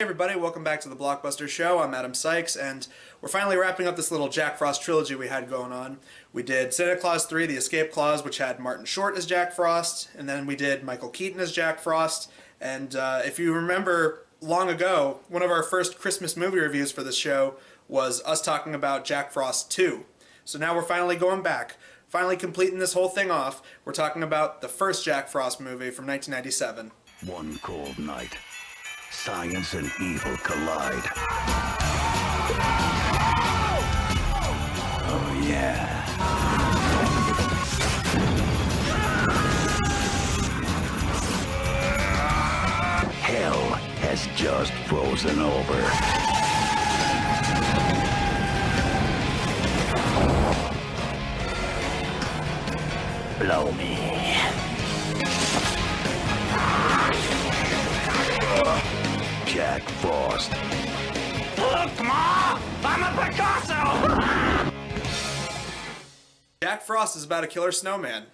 Hey everybody, welcome back to the Blockbusters show. I'm Adam Sykes, and we're finally wrapping up this little Jack Frost trilogy we had going on. We did Santa Claus 3, The Escape Clause, which had Martin Short as Jack Frost, and then we did Michael Keaton as Jack Frost. And if you remember long ago, one of our first Christmas movie reviews for this show was us talking about Jack Frost 2. So now we're finally going back, finally completing this whole thing off. We're talking about the first Jack Frost movie from 1997. One cold night, science and evil collide. Oh yeah. Hell has just frozen over. Blow me. Jack Frost. Look, Ma! I'm a Picasso! Jack Frost is about a killer snowman. I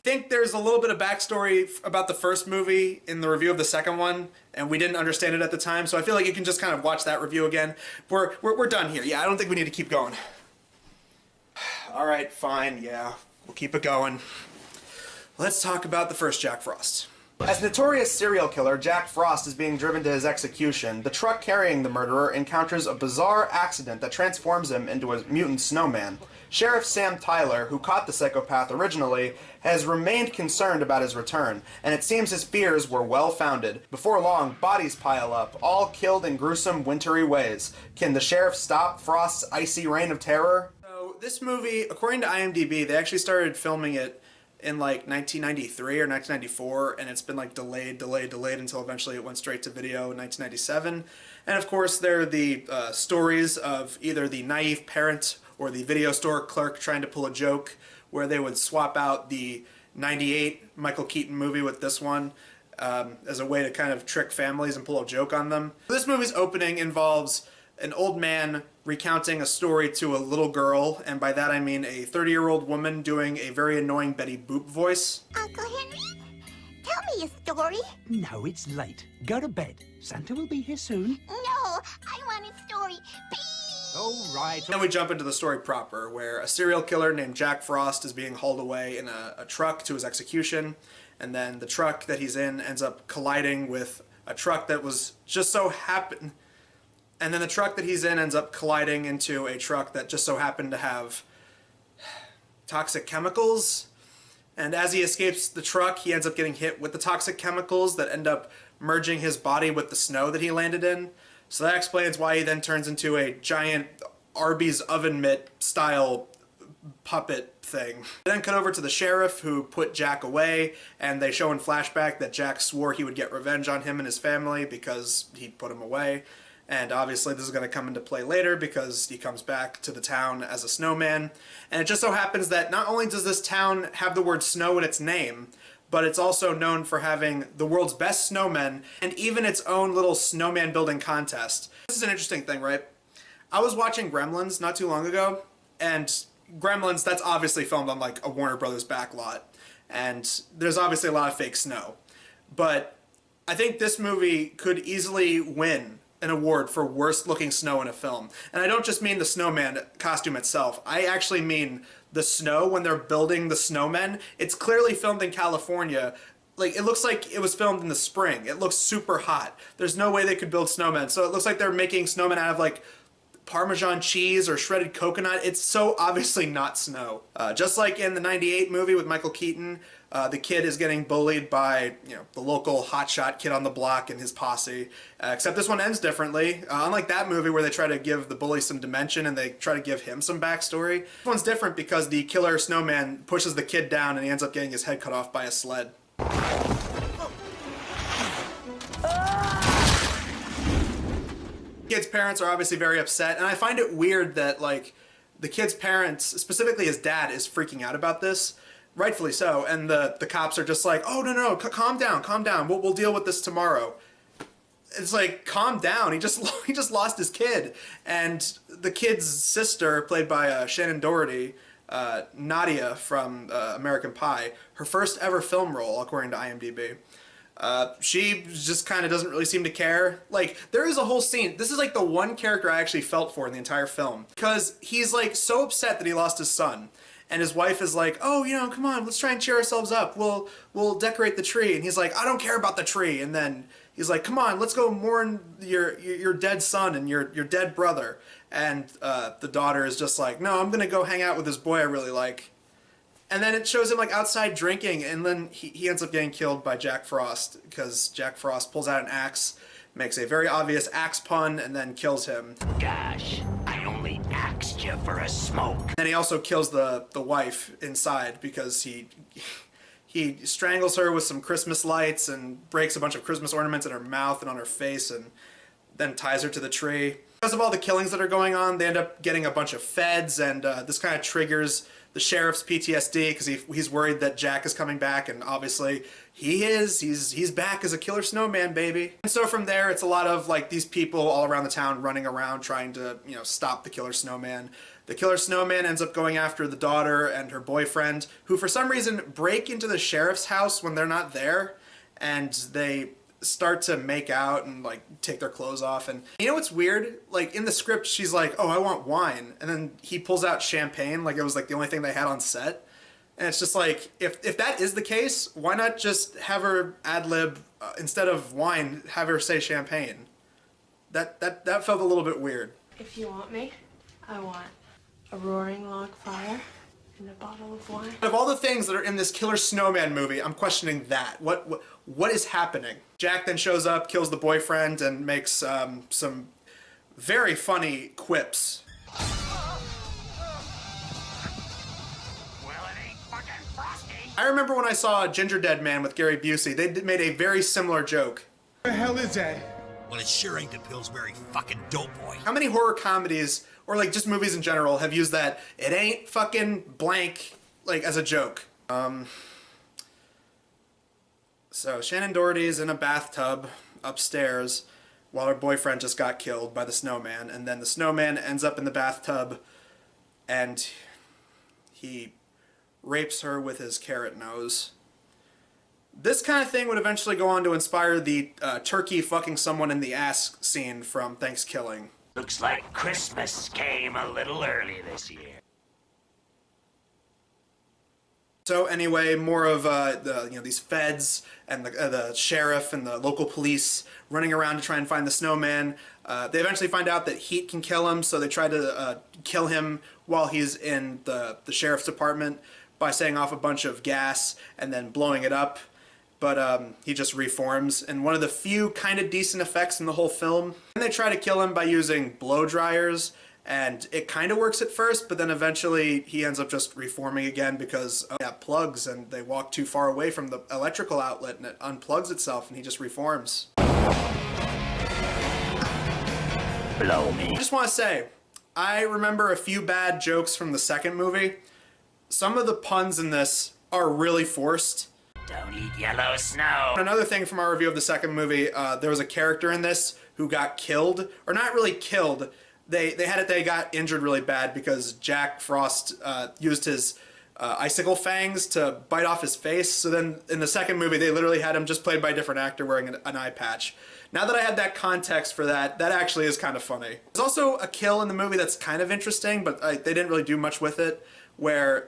think there's a little bit of backstory about the first movie in the review of the second one, and we didn't understand it at the time, so I feel like you can just kind of watch that review again. We're done here. Yeah, I don't think we need to keep going. Alright, fine, yeah. We'll keep it going. Let's talk about the first Jack Frost. As notorious serial killer Jack Frost is being driven to his execution, the truck carrying the murderer encounters a bizarre accident that transforms him into a mutant snowman. Sheriff Sam Tyler, who caught the psychopath originally, has remained concerned about his return, and it seems his fears were well-founded. Before long, bodies pile up, all killed in gruesome, wintry ways. Can the sheriff stop Frost's icy reign of terror? So, this movie, according to IMDb, they actually started filming it in like 1993 or 1994, and it's been like delayed until eventually it went straight to video in 1997. And of course there are the stories of either the naive parent or the video store clerk trying to pull a joke, where they would swap out the 98 Michael Keaton movie with this one as a way to kind of trick families and pull a joke on them. This movie's opening involves an old man recounting a story to a little girl, and by that I mean a 30-year-old woman doing a very annoying Betty Boop voice. Uncle Henry, tell me a story. No, it's late. Go to bed. Santa will be here soon. No, I want a story. Please. All right. Then we jump into the story proper, where a serial killer named Jack Frost is being hauled away in a truck to his execution, and then the truck that he's in ends up colliding with a truck that was just so happened. And then the truck that he's in ends up colliding into a truck that just so happened to have toxic chemicals. And as he escapes the truck, he ends up getting hit with the toxic chemicals that end up merging his body with the snow that he landed in. So that explains why he then turns into a giant Arby's oven mitt style puppet thing. They then cut over to the sheriff who put Jack away, and they show in flashback that Jack swore he would get revenge on him and his family because he put him away. And obviously this is going to come into play later because he comes back to the town as a snowman. And it just so happens that not only does this town have the word snow in its name, but it's also known for having the world's best snowmen and even its own little snowman building contest. This is an interesting thing, right? I was watching Gremlins not too long ago, and Gremlins, that's obviously filmed on like a Warner Brothers backlot, and there's obviously a lot of fake snow. But I think this movie could easily win an award for worst looking snow in a film. And I don't just mean the snowman costume itself. I actually mean the snow when they're building the snowmen. It's clearly filmed in California. Like, it looks like it was filmed in the spring. It looks super hot. There's no way they could build snowmen. So it looks like they're making snowmen out of like Parmesan cheese or shredded coconut. It's so obviously not snow. Just like in the 98 movie with Michael Keaton, the kid is getting bullied by, the local hotshot kid on the block and his posse. Except this one ends differently. Unlike that movie where they try to give the bully some dimension and they try to give him some backstory, this one's different because the killer snowman pushes the kid down and he ends up getting his head cut off by a sled. Kid's parents are obviously very upset, and I find it weird that, like, the kid's parents, specifically his dad, is freaking out about this. Rightfully so, and the cops are just like, oh, no, calm down, we'll deal with this tomorrow. It's like, calm down, he just lost his kid. And the kid's sister, played by Shannon Doherty, Nadia from American Pie, her first ever film role, according to IMDb. She just kind of doesn't really seem to care. Like, there is a whole scene. This is like the one character I actually felt for in the entire film. Because he's like so upset that he lost his son. And his wife is like, oh, you know, come on, let's try and cheer ourselves up. We'll decorate the tree. And he's like, I don't care about the tree. And then he's like, come on, let's go mourn your dead son and your dead brother. And the daughter is just like, no, I'm going to go hang out with this boy I really like. And then it shows him like outside drinking, and then he ends up getting killed by Jack Frost because Jack Frost pulls out an axe, makes a very obvious axe pun, and then kills him. Gosh, I only axed you for a smoke. And he also kills the wife inside because he strangles her with some Christmas lights and breaks a bunch of Christmas ornaments in her mouth and on her face, and then ties her to the tree. Because of all the killings that are going on, they end up getting a bunch of feds, and this kind of triggers the sheriff's PTSD because he's worried that Jack is coming back, and obviously he is. He's back as a killer snowman, baby. And so from there, it's a lot of like these people all around the town running around trying to, you know, stop the killer snowman. The killer snowman ends up going after the daughter and her boyfriend, who for some reason break into the sheriff's house when they're not there, and they start to make out and like take their clothes off. And you know what's weird? Like in the script, she's like, oh, I want wine, and then he pulls out champagne like it was like the only thing they had on set. And it's just like, if that is the case, why not just have her ad-lib instead of wine, have her say champagne? That felt a little bit weird. If you want me, I want a roaring log fire and a bottle of wine. Of all the things that are in this killer snowman movie, I'm questioning that. What is happening? Jack then shows up, kills the boyfriend, and makes some very funny quips. I remember when I saw Ginger Dead Man with Gary Busey, they made a very similar joke. What the hell is that? Well, it sure ain't the Pillsbury fucking dope boy. How many horror comedies, or like just movies in general, have used that "it ain't fucking blank" like as a joke? So Shannon Doherty's in a bathtub upstairs while her boyfriend just got killed by the snowman, and then the snowman ends up in the bathtub and he rapes her with his carrot nose. This kind of thing would eventually go on to inspire the turkey fucking someone in the ass scene from Thanksgiving. Looks like Christmas came a little early this year. So anyway, more of these feds and the sheriff and the local police running around to try and find the snowman. They eventually find out that heat can kill him, so they try to kill him while he's in the sheriff's department by setting off a bunch of gas and then blowing it up. But he just reforms, and one of the few kind of decent effects in the whole film. And they try to kill him by using blow dryers, and it kind of works at first, but then eventually he ends up just reforming again because it got plugs, and they walk too far away from the electrical outlet, and it unplugs itself, and he just reforms. Blow me. I just want to say, I remember a few bad jokes from the second movie. Some of the puns in this are really forced. Don't eat yellow snow. Another thing from our review of the second movie, there was a character in this who got killed, or not really killed. They got injured really bad because Jack Frost used his icicle fangs to bite off his face. So then in the second movie, they literally had him just played by a different actor wearing an eye patch. Now that I had that context for that, that actually is kind of funny. There's also a kill in the movie that's kind of interesting, but they didn't really do much with it, where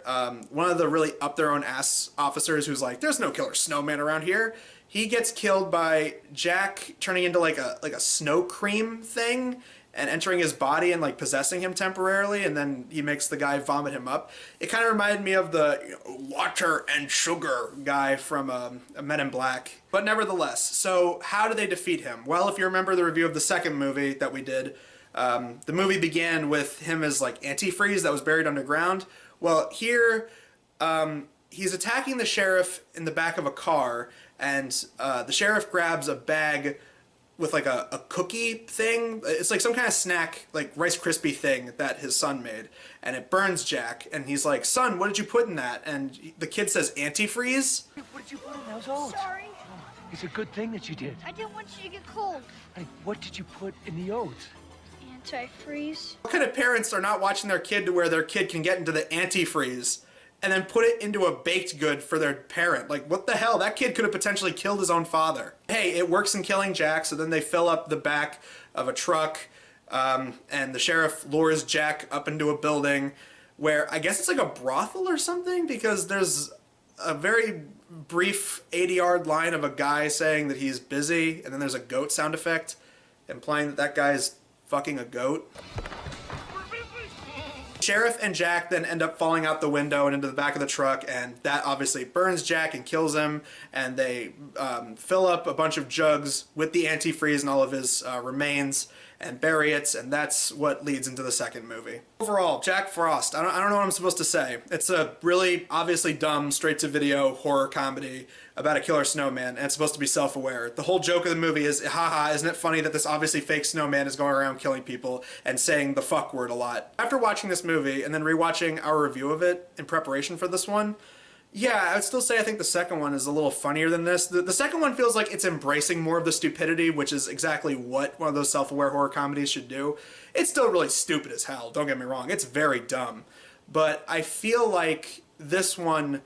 one of the really up-their-own-ass officers who's like, there's no killer snowman around here, he gets killed by Jack turning into like a snow cream thing and entering his body and like possessing him temporarily, and then he makes the guy vomit him up. It kind of reminded me of the water and sugar guy from Men in Black. But nevertheless, so how do they defeat him? Well, if you remember the review of the second movie that we did, the movie began with him as like AntiFreeze that was buried underground. Well, here, he's attacking the sheriff in the back of a car, and the sheriff grabs a bag with like a cookie thing. It's like some kind of snack, like Rice Krispie thing that his son made, and it burns Jack, and he's like, son, what did you put in that? And the kid says, antifreeze? What did you put in those oats? Sorry. It's a good thing that you did. I didn't want you to get cold. Hey, what did you put in the oats? AntiFreeze. What kind of parents are not watching their kid to where their kid can get into the antifreeze? and then put it into a baked good for their parent. Like, what the hell? That kid could have potentially killed his own father. Hey, it works in killing Jack, so then they fill up the back of a truck, and the sheriff lures Jack up into a building where I guess it's like a brothel or something, because there's a very brief 80-yard line of a guy saying that he's busy, and then there's a goat sound effect implying that that guy's fucking a goat. Sheriff and Jack then end up falling out the window and into the back of the truck, and that obviously burns Jack and kills him, and they fill up a bunch of jugs with the antifreeze and all of his remains and bury it, and that's what leads into the second movie. Overall, Jack Frost, I don't know what I'm supposed to say. It's a really obviously dumb, straight-to-video horror comedy about a killer snowman, and it's supposed to be self-aware. The whole joke of the movie is, haha, isn't it funny that this obviously fake snowman is going around killing people and saying the fuck word a lot. After watching this movie and then rewatching our review of it in preparation for this one, yeah, I would still say I think the second one is a little funnier than this. The second one feels like it's embracing more of the stupidity, which is exactly what one of those self-aware horror comedies should do. It's still really stupid as hell, don't get me wrong. It's very dumb. But I feel like this one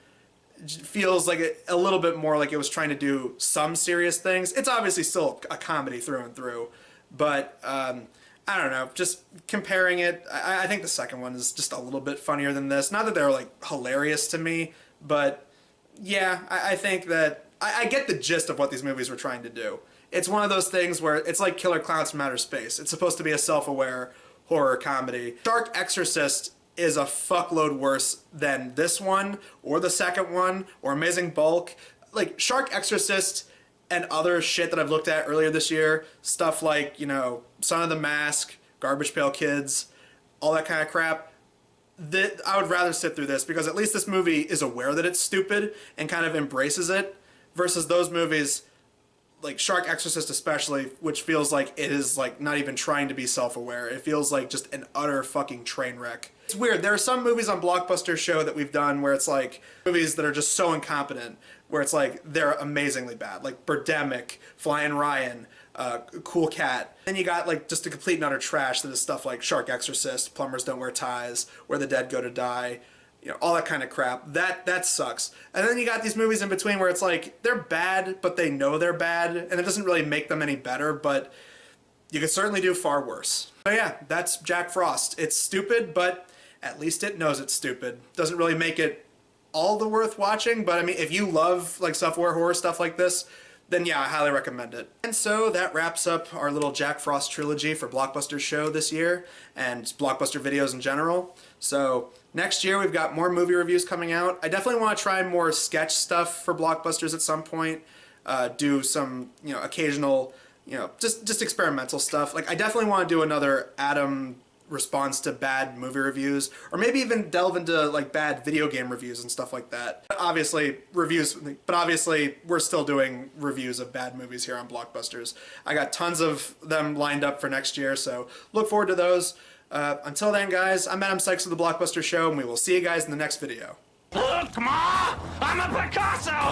feels like a little bit more like it was trying to do some serious things. It's obviously still a comedy through and through, but I don't know, just comparing it, I think the second one is just a little bit funnier than this. Not that they're like hilarious to me, but yeah, I think that I get the gist of what these movies were trying to do. It's one of those things where it's like Killer Clowns from Outer Space. It's supposed to be a self-aware horror comedy. Shark Exorcist is a fuckload worse than this one, or the second one, or Amazing Bulk. Like, Shark Exorcist and other shit that I've looked at earlier this year, stuff like, you know, Son of the Mask, Garbage Pail Kids, all that kind of crap, I would rather sit through this, because at least this movie is aware that it's stupid and kind of embraces it, versus those movies, like Shark Exorcist especially, which feels like it is like not even trying to be self-aware. It feels like just an utter fucking train wreck. It's weird. There are some movies on Blockbusters show that we've done where it's like movies that are just so incompetent, where it's like they're amazingly bad, like Birdemic, Flying Ryan, Cool Cat. Then you got like just a complete and utter trash that is stuff like Shark Exorcist, Plumbers Don't Wear Ties, Where the Dead Go to Die, you know, all that kind of crap. That sucks. And then you got these movies in between where it's like they're bad, but they know they're bad, and it doesn't really make them any better, but you could certainly do far worse. So yeah, that's Jack Frost. It's stupid, but at least it knows it's stupid. Doesn't really make it all the worth watching, but I mean, if you love like self-aware horror stuff like this, then yeah, I highly recommend it. And so that wraps up our little Jack Frost trilogy for Blockbusters show this year, and Blockbuster videos in general. So next year we've got more movie reviews coming out. I definitely want to try more sketch stuff for Blockbusters at some point. Do some, you know, occasional, you know, just experimental stuff. Like, I definitely want to do another Adam response to bad movie reviews, or maybe even delve into like bad video game reviews and stuff like that. But obviously we're still doing reviews of bad movies here on Blockbusters. I got tons of them lined up for next year, so look forward to those. Until then, guys, I'm Adam Sykes of the Blockbuster Show, and we will see you guys in the next video. Look, Ma! I'm a Picasso!